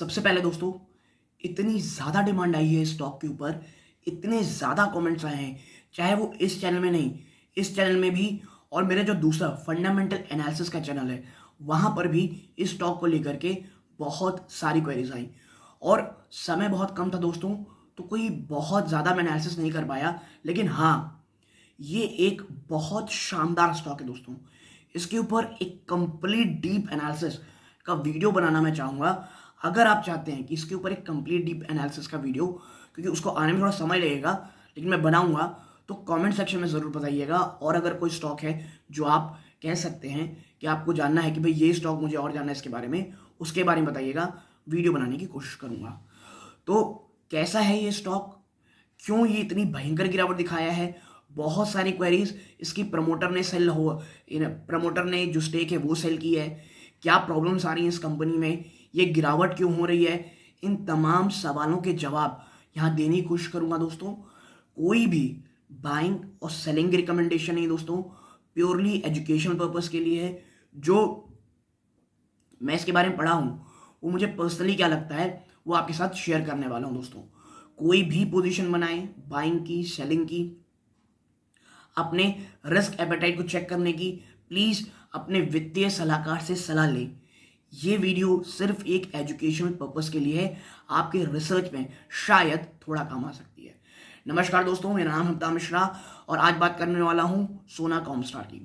सबसे पहले दोस्तों, इतनी ज़्यादा डिमांड आई है स्टॉक के ऊपर, इतने ज़्यादा कमेंट्स आए हैं, चाहे वो इस चैनल में नहीं, इस चैनल में भी, और मेरा जो दूसरा फंडामेंटल एनालिसिस का चैनल है वहाँ पर भी इस स्टॉक को लेकर के बहुत सारी क्वेरीज आई। और समय बहुत कम था दोस्तों, तो कोई बहुत ज़्यादा मैं एनालिसिस नहीं कर पाया। लेकिन हाँ, ये एक बहुत शानदार स्टॉक है दोस्तों। इसके ऊपर एक कंप्लीट डीप एनालिसिस का वीडियो बनाना मैं चाहूँगा। अगर आप चाहते हैं कि इसके ऊपर एक कंप्लीट डीप एनालिसिस का वीडियो, क्योंकि उसको आने में थोड़ा समय लगेगा, लेकिन मैं बनाऊंगा, तो कमेंट सेक्शन में ज़रूर बताइएगा। और अगर कोई स्टॉक है जो आप कह सकते हैं कि आपको जानना है कि भाई ये स्टॉक मुझे और जानना है इसके बारे में, उसके बारे में बताइएगा, वीडियो बनाने की कोशिश करूँगा। तो कैसा है ये स्टॉक, क्यों ये इतनी भयंकर गिरावट दिखाया है, बहुत सारी क्वेरीज। इसकी प्रमोटर ने जो स्टेक है वो सेल की है, क्या प्रॉब्लम्स आ रही हैं इस कंपनी में, ये गिरावट क्यों हो रही है, इन तमाम सवालों के जवाब यहाँ देने की कोशिश करूंगा दोस्तों। कोई भी बाइंग और सेलिंग की रिकमेंडेशन नहीं दोस्तों, प्योरली एजुकेशन पर्पस के लिए है। जो मैं इसके बारे में पढ़ा हूँ, वो मुझे पर्सनली क्या लगता है वो आपके साथ शेयर करने वाला हूँ दोस्तों। कोई भी पोजीशन बनाए, बाइंग की, सेलिंग की, अपने रिस्क एपेटाइट को चेक करने की, प्लीज़ अपने वित्तीय सलाहकार से सलाह लें। ये वीडियो सिर्फ एक एजुकेशनल पर्पस के लिए है, आपके रिसर्च में शायद थोड़ा काम आ सकती है। नमस्कार दोस्तों, मेरा नाम हफ्ता मिश्रा और आज बात करने वाला हूँ सोना कॉमस्टार की।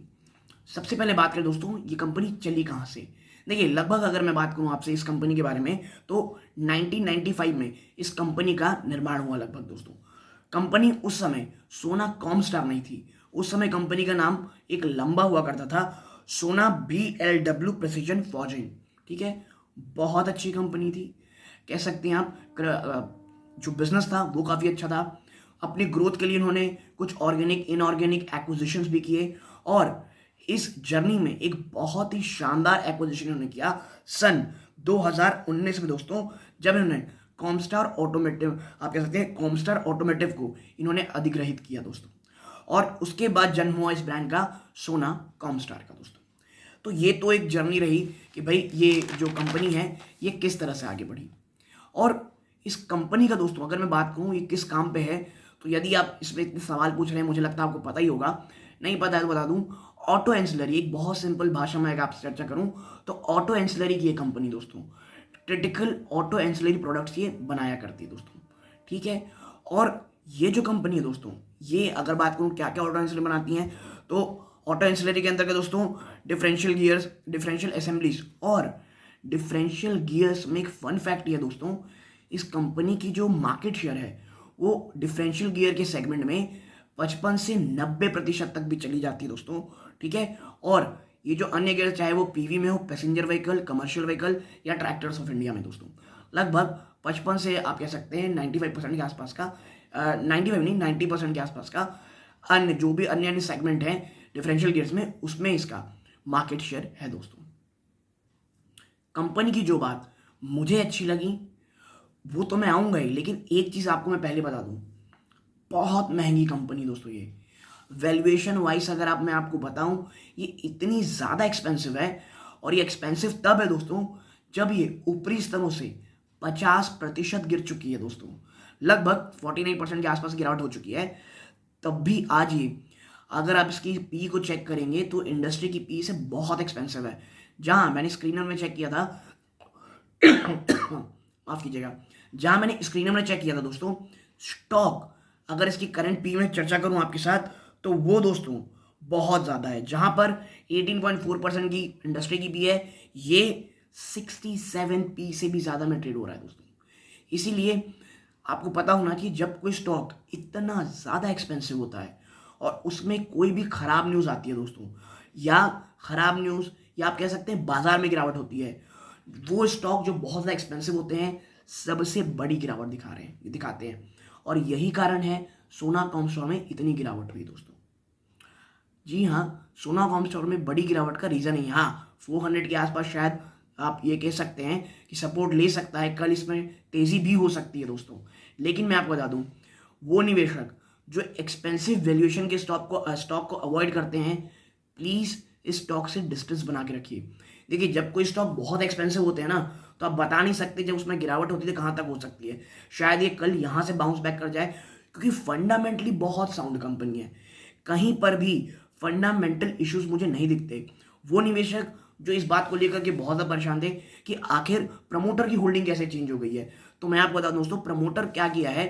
सबसे पहले बात करें दोस्तों, ये कंपनी चली कहाँ से। देखिए, लगभग अगर मैं बात करूँ आपसे इस कंपनी के बारे में, तो 1995 में इस कंपनी का निर्माण हुआ लगभग दोस्तों। कंपनी उस समय सोना कॉमस्टार नहीं थी, उस समय कंपनी का नाम एक लंबा हुआ करता था, सोना BLW प्रेसिजन फॉर्जिंग। ठीक है, बहुत अच्छी कंपनी थी, कह सकते हैं आप। जो बिजनेस था वो काफ़ी अच्छा था। अपनी ग्रोथ के लिए उन्होंने कुछ ऑर्गेनिक इनऑर्गेनिक एक्विजिशंस भी किए, और इस जर्नी में एक बहुत ही शानदार एक्विजिशन उन्होंने किया सन 2019 में दोस्तों, जब इन्होंने कॉमस्टार ऑटोमेटिव, आप कह सकते हैं कॉमस्टार ऑटोमेटिव को इन्होंने अधिग्रहित किया दोस्तों। और उसके बाद जन्म हुआ इस ब्रांड का सोना कॉमस्टार का दोस्तों। तो ये तो एक जर्नी रही कि भाई ये जो कंपनी है ये किस तरह से आगे बढ़ी। और इस कंपनी का दोस्तों अगर मैं बात कहूँ ये किस काम पे है, तो यदि आप इसमें इतने सवाल पूछ रहे हैं, मुझे लगता है आपको पता ही होगा। नहीं पता है तो बता दूं, ऑटो एंसिलरी, एक बहुत सिंपल भाषा में अगर आपसे चर्चा करूं तो ऑटो एंसिलरी की ये कंपनी दोस्तों क्रिटिकल ऑटो एंसिलरी प्रोडक्ट्स ये बनाया करती है दोस्तों। ठीक है, और ये जो कंपनी है दोस्तों, ये अगर बात करूं क्या क्या ऑटो एंसिलरी बनाती हैं, तो ऑटो एंसिलरी के अंतर्गत दोस्तों डिफरेंशियल गियर्स, डिफरेंशियल असेंबलीज, और डिफरेंशियल गियर्स में एक फन फैक्ट ये दोस्तों, इस कंपनी की जो मार्केट शेयर है वो डिफरेंशियल गियर के सेगमेंट में 55 से 90% तक भी चली जाती है दोस्तों। ठीक है, और ये जो अन्य गियर, चाहे वो PV में हो, पैसेंजर व्हीकल, कमर्शियल व्हीकल या ट्रैक्टर्स ऑफ इंडिया में दोस्तों, लगभग 55 से आप कह सकते हैं 95% के आसपास का, 95 नहीं 90% के आसपास का अन्य जो भी अन्य अन्य सेगमेंट हैं डिफरेंशियल गियर्स में, उसमें इसका मार्केट शेयर है दोस्तों। कंपनी की जो बात मुझे अच्छी लगी वो तो मैं आऊँगा ही, लेकिन एक चीज़ आपको मैं पहले बता दूँ, बहुत महंगी कंपनी दोस्तों ये। वैल्यूएशन वाइज अगर मैं आपको बताऊं, ये इतनी ज़्यादा एक्सपेंसिव है, और ये एक्सपेंसिव तब है दोस्तों जब ये ऊपरी स्तरों से 50% गिर चुकी है दोस्तों। लगभग 49% के आसपास गिरावट हो चुकी है। तब भी आज ये, अगर आप इसकी पी को चेक करेंगे तो इंडस्ट्री की पी से बहुत एक्सपेंसिव है। जहां मैंने स्क्रीनर में चेक किया था माफ कीजिएगा, जहां मैंने स्क्रीनर में चेक किया था दोस्तों, स्टॉक अगर इसकी करंट पी में चर्चा करूं आपके साथ, तो वो दोस्तों बहुत ज़्यादा है। जहां पर 18.4% की इंडस्ट्री की पी है, ये 67 पी से भी ज़्यादा में ट्रेड हो रहा है दोस्तों। इसीलिए आपको पता होना कि जब कोई स्टॉक इतना ज़्यादा एक्सपेंसिव होता है और उसमें कोई भी ख़राब न्यूज़ आती है दोस्तों, या ख़राब न्यूज़, या आप कह सकते हैं बाजार में गिरावट होती है, वो स्टॉक जो बहुत ज़्यादा एक्सपेंसिव होते हैं सबसे बड़ी गिरावट दिखाते हैं। और यही कारण है सोना कॉमस्टार में इतनी गिरावट हुई दोस्तों। जी हाँ, सोना कॉमस्टार में बड़ी गिरावट का रीज़न ही, हाँ, 400 के आसपास शायद आप ये कह सकते हैं कि सपोर्ट ले सकता है, कल इसमें तेज़ी भी हो सकती है दोस्तों। लेकिन मैं आपको बता दूं, वो निवेशक जो एक्सपेंसिव वैल्यूएशन के स्टॉक को अवॉइड करते हैं, प्लीज़ इस स्टॉक से डिस्टेंस बना के रखिए। देखिए, जब कोई स्टॉक बहुत एक्सपेंसिव होते हैं ना, तो आप बता नहीं सकते जब उसमें गिरावट होती है कहाँ तक हो सकती है। शायद ये कल यहाँ से बाउंस बैक कर जाए, क्योंकि फंडामेंटली बहुत साउंड कंपनी है। कहीं पर भी फंडामेंटल इश्यूज मुझे नहीं दिखते। वो निवेशक जो इस बात को लेकर के बहुत ज़्यादा परेशान थे कि आखिर प्रमोटर की होल्डिंग कैसे चेंज हो गई है, तो मैं आपको बता दूं दोस्तों, प्रमोटर क्या किया है,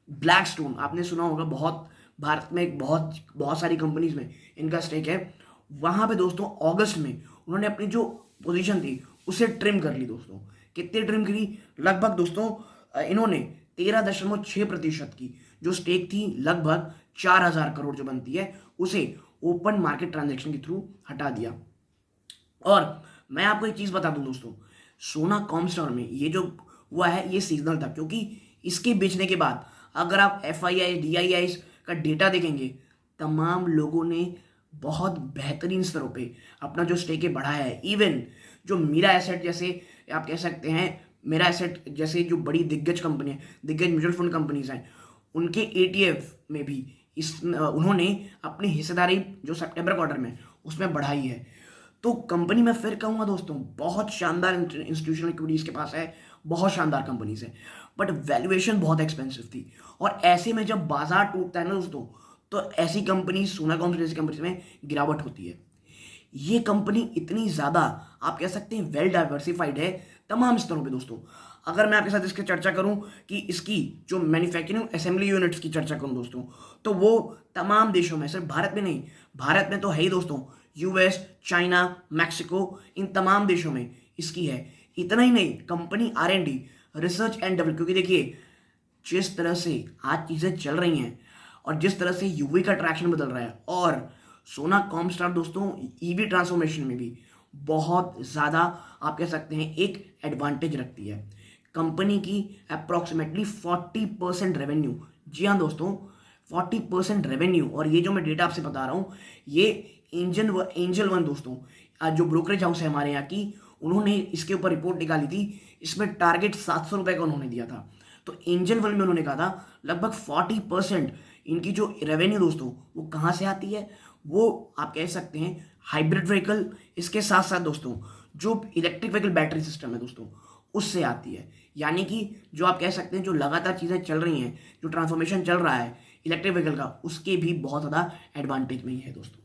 ब्लैकस्टोन आपने सुना होगा, बहुत भारत में बहुत बहुत सारी कंपनीज में इनका स्टेक है। वहां पे दोस्तों अगस्त में उन्होंने अपनी जो पोजीशन थी उसे ट्रिम कर ली दोस्तों। कितनी ट्रिम करी? लगभग दोस्तों इन्होंने 13.6% की जो स्टेक थी, लगभग 4,000 करोड़ जो बनती है, उसे ओपन मार्केट ट्रांजैक्शन के थ्रू हटा दिया। और मैं आपको एक चीज बता दूं दोस्तों, सोना कॉमस्टार में ये जो हुआ है ये सीजनल था, क्योंकि इसके बेचने के बाद अगर आप FII DII का डेटा देखेंगे, तमाम लोगों ने बहुत बेहतरीन स्तरों पे अपना जो स्टेक है बढ़ाया है। इवन जो मीरा एसेट जैसे आप कह सकते हैं, मेरा एसेट जैसे जो बड़ी दिग्गज कंपनी है, दिग्गज म्यूचुअल फंड कंपनीज हैं, उनके ETF में भी उन्होंने अपनी हिस्सेदारी जो सितंबर क्वार्टर में उसमें बढ़ाई है। तो कंपनी में फिर कहूँगा दोस्तों, बहुत शानदार इंस्टीट्यूशनल इक्विटीज के पास है, बहुत शानदार कंपनीज है, बट वैल्यूएशन बहुत एक्सपेंसिव थी। और ऐसे में जब बाजार टूटता है ना दोस्तों, तो ऐसी कंपनी, सोना कॉम्स जैसी कंपनी में गिरावट होती है। ये कंपनी इतनी ज़्यादा आप कह सकते हैं वेल डाइवर्सिफाइड है तमाम स्तरों पे दोस्तों। अगर मैं आपके साथ इसकी चर्चा करूं कि इसकी जो मैन्युफैक्चरिंग असेंबली यूनिट्स की चर्चा करूं दोस्तों, तो वो तमाम देशों में, सिर्फ भारत में नहीं, भारत में तो है ही दोस्तों, US, चाइना, मैक्सिको, इन तमाम देशों में इसकी है। इतना ही नहीं, company R&D, research and develop, क्योंकि देखिए जिस तरह से आज चीज़ें चल रही हैं और जिस तरह से यूवी का ट्रैक्शन बदल रहा है, और सोना कॉमस्टार दोस्तों EV ट्रांसफॉर्मेशन में भी बहुत ज़्यादा आप कह सकते हैं एक एडवांटेज रखती है। कंपनी की अप्रॉक्सीमेटली 40% रेवेन्यू, जी हाँ दोस्तों 40% रेवेन्यू, और ये जो मैं डेटा आपसे बता रहा हूँ ये एंजल वन दोस्तों, आज जो ब्रोकरेज हाउस है हमारे यहाँ की, उन्होंने इसके ऊपर रिपोर्ट निकाली थी। इसमें टारगेट 700 रुपये का उन्होंने दिया था। तो एंजल वन में उन्होंने कहा था लगभग 40% इनकी जो रेवेन्यू दोस्तों वो कहाँ से आती है, वो आप कह सकते हैं हाइब्रिड व्हीकल, इसके साथ साथ दोस्तों जो इलेक्ट्रिक व्हीकल बैटरी सिस्टम है दोस्तों उससे आती है। यानी कि जो आप कह सकते हैं जो लगातार चीज़ें चल रही हैं, जो ट्रांसफॉर्मेशन चल रहा है इलेक्ट्रिक व्हीकल का, उसके भी बहुत ज़्यादा एडवांटेज में ही है दोस्तों।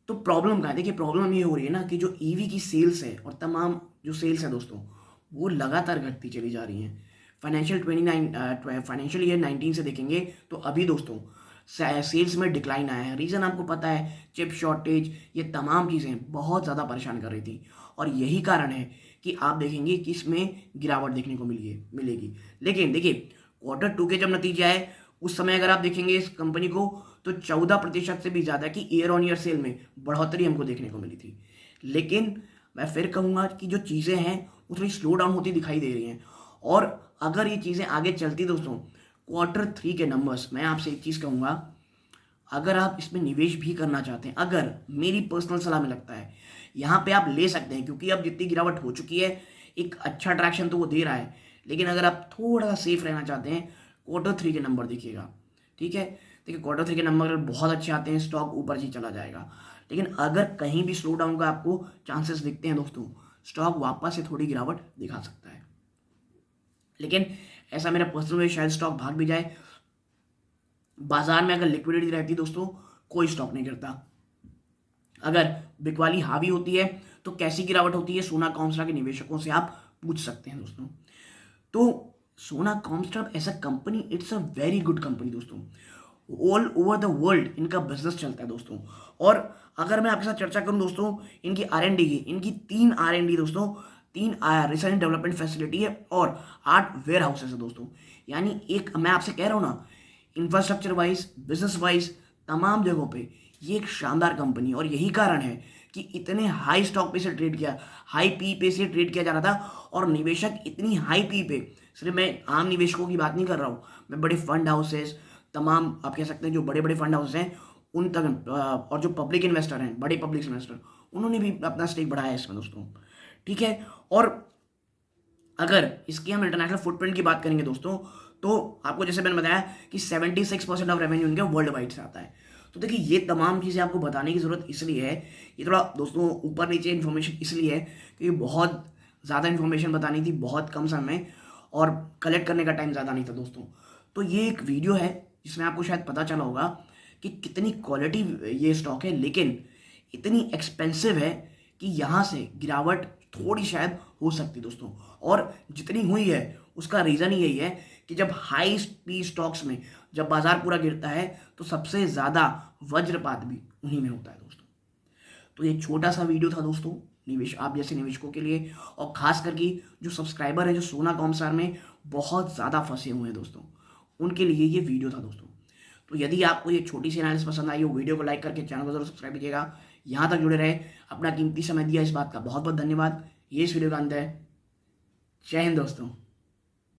तो प्रॉब्लम क्या है? देखिए प्रॉब्लम ये हो रही है ना कि जो EV की सेल्स है और तमाम जो सेल्स है दोस्तों वो लगातार घटती चली जा रही हैं। फाइनेंशियल ईयर 19 से देखेंगे तो अभी दोस्तों सेल्स में डिक्लाइन आया है। रीज़न आपको पता है, चिप शॉर्टेज, ये तमाम चीज़ें बहुत ज़्यादा परेशान कर रही थी, और यही कारण है कि आप देखेंगे कि इसमें गिरावट देखने को मिलेगी। लेकिन देखिए Q2 के जब नतीजे आए उस समय अगर आप देखेंगे इस कंपनी को, तो 14% से भी ज़्यादा की ईयर ऑन ईयर सेल में बढ़ोतरी हमको देखने को मिली थी। लेकिन मैं फिर कहूँगा कि जो चीज़ें हैं वो थोड़ी स्लो डाउन होती दिखाई दे रही हैं, और अगर ये चीज़ें आगे चलती दोस्तों, Q3 के नंबर्स, मैं आपसे एक चीज़ कहूँगा, अगर आप इसमें निवेश भी करना चाहते हैं, अगर मेरी पर्सनल सलाह में लगता है यहाँ पे आप ले सकते हैं, क्योंकि अब जितनी गिरावट हो चुकी है एक अच्छा ट्रैक्शन तो वो दे रहा है। लेकिन अगर आप थोड़ा सा सेफ रहना चाहते हैं, Q3 के नंबर देखिएगा, ठीक है। देखिए Q3 के नंबर अगर बहुत अच्छे आते हैं स्टॉक ऊपर ही चला जाएगा। लेकिन अगर कहीं भी स्लो डाउन का आपको चांसेस दिखते हैं दोस्तों, स्टॉक वापस से थोड़ी गिरावट दिखा सकता है। लेकिन ऐसा मेरा पर्सनल है, शायद स्टॉक भाग भी जाए। बाजार में अगर लिक्विडिटी रहती दोस्तों, कोई स्टॉक नहीं गिरता। अगर बिकवाली हावी होती है तो कैसी गिरावट होती है, सोना कॉमस्टार के निवेशकों से आप पूछ सकते हैं दोस्तों। तो सोना कॉमस्टार ऐसा company, it's a very good company दोस्तों। ऑल ओवर द वर्ल्ड इनका बिजनेस चलता है दोस्तों। और अगर मैं आपके साथ चर्चा करूं दोस्तों इनकी R&D की, इनकी 3 R&D दोस्तों, 3 रिसर्च एंड डेवलपमेंट फैसिलिटी है और 8 वेयर हाउसेस है दोस्तों। यानी एक मैं आपसे कह रहा हूँ ना, इंफ्रास्ट्रक्चर वाइज, बिजनेस वाइज, तमाम जगहों पे ये एक शानदार कंपनी, और यही कारण है कि इतने हाई स्टॉक पे से ट्रेड किया, हाई पी पे से ट्रेड किया जा रहा था, और निवेशक इतनी हाई पी पे, सिर्फ मैं आम निवेशकों की बात नहीं कर रहा हूँ, मैं बड़े फंड हाउसेस, तमाम आप कह सकते हैं जो बड़े बड़े फंड हाउस हैं उन तक, और जो पब्लिक इन्वेस्टर हैं, बड़े पब्लिक इन्वेस्टर, उन्होंने भी अपना स्टेक बढ़ाया है इसमें दोस्तों, ठीक है। और अगर इसकी हम इंटरनेशनल फुटप्रिंट की बात करेंगे दोस्तों, तो आपको जैसे मैंने बताया कि 76% ऑफ रेवेन्यू इनके वर्ल्ड वाइड से आता है। तो देखिए ये तमाम चीज़ें आपको बताने की ज़रूरत इसलिए है, ये थोड़ा दोस्तों ऊपर नीचे इन्फॉर्मेशन इसलिए है क्योंकि बहुत ज़्यादा इन्फॉर्मेशन बतानी थी बहुत कम समय में, और कलेक्ट करने का टाइम ज़्यादा नहीं था दोस्तों। तो ये एक वीडियो है जिसमें आपको शायद पता चला होगा कि कितनी क्वालिटी ये स्टॉक है, लेकिन इतनी एक्सपेंसिव है कि यहाँ से गिरावट थोड़ी शायद हो सकती दोस्तों। और जितनी हुई है उसका रीज़न ही यही है कि जब हाई पी स्टॉक्स में जब बाजार पूरा गिरता है तो सबसे ज़्यादा वज्रपात भी उन्हीं में होता है दोस्तों। तो ये छोटा सा वीडियो था दोस्तों निवेश आप जैसे निवेशकों के लिए, और खास करके जो सब्सक्राइबर है जो सोना कॉमसार में बहुत ज़्यादा फंसे हुए हैं दोस्तों, उनके लिए ये वीडियो था दोस्तों। तो यदि आपको ये छोटी सी एनालिसिस पसंद आई हो, वीडियो को लाइक करके चैनल को जरूर सब्सक्राइब कीजिएगा। यहाँ तक जुड़े रहे, अपना कीमती समय दिया इस बात का बहुत बहुत धन्यवाद। ये इस वीडियो का अंत है। जय हिंद दोस्तों।